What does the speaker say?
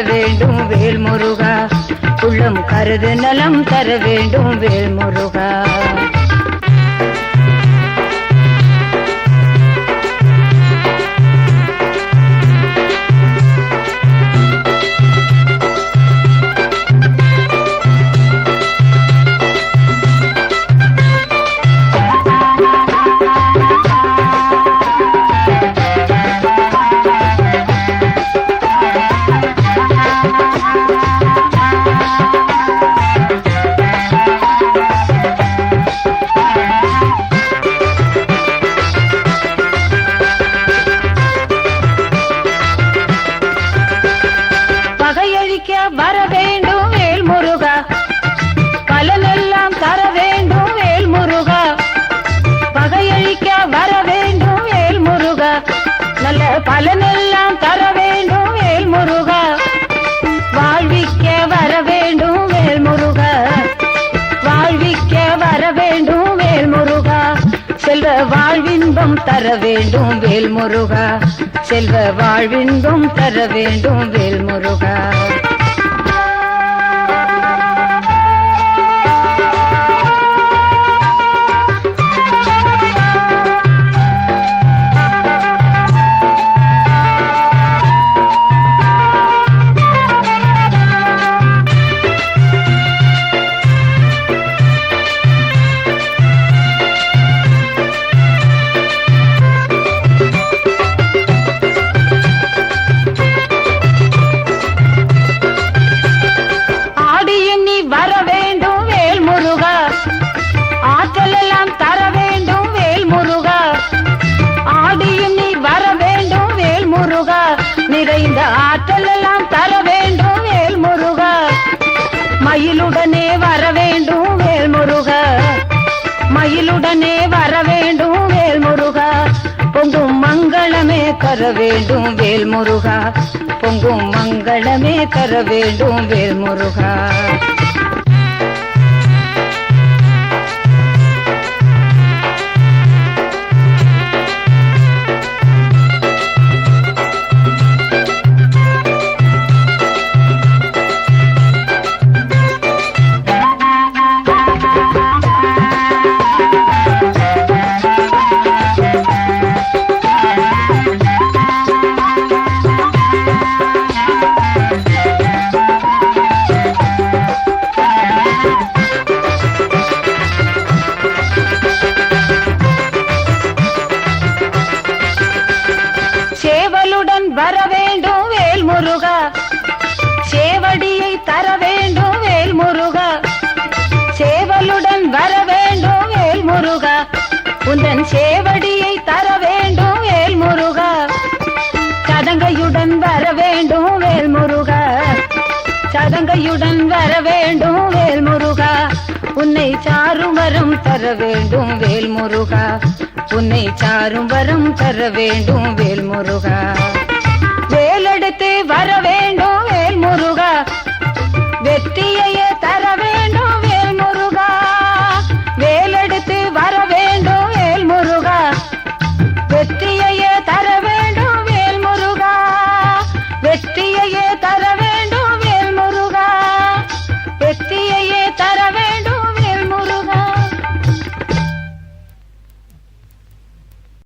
வேண்டும் வேல் முருகா, உள்ளம் கருது நலம் தர வேண்டும் வேல் முருகா. வர வேண்டும் வேல் முருகா, பலனெல்லாம் தர வேண்டும் வேல் முருகா. பகையழிக்க வர வேண்டும் வேல் முருகா, நல்ல பலனெல்லாம் தர வேண்டும் வேல் முருகா. வாழ்விக்க வர வேண்டும் வேல் முருகா, வாழ்விக்க வர வேண்டும் வேல் முருகா. செல்வ வாழ்வின்பம் தர வேண்டும் வேல் முருகா, செல்வ வாழ்வின்பம் தர வேண்டும் வேல் முருகா. நிறைந்த ஆற்றல் எல்லாம் தர வேண்டும் வேல் முருகா, மயிலுடனே வர வேண்டும் வேல் முருகா, மயிலுடனே வர வேண்டும் வேல் முருகா. பொங்கும் மங்களமே தர வேண்டும் வேல் முருகா, பொங்கும் மங்களமே தர வேண்டும் வேல் முருகா. சேவலுடன் வர வேண்டும் வேல் முருகா, சேவடியை தர வேண்டும் வேல் முருகா. சேவலுடன் வர வேண்டும் வேல் முருகா, உந்தன் சேவடியை தர வேண்டும் வேல் முருகா. சதங்கையுடன் வர வேண்டும் வேல் முருகா, சதங்கையுடன் வர வேண்டும் வேல் முருகா. உன்னை சாரும் வரம் தர வேண்டும் வேல் முருகா, உன்னை சாரும் வரம் தர வேண்டும் வேல் முருகா.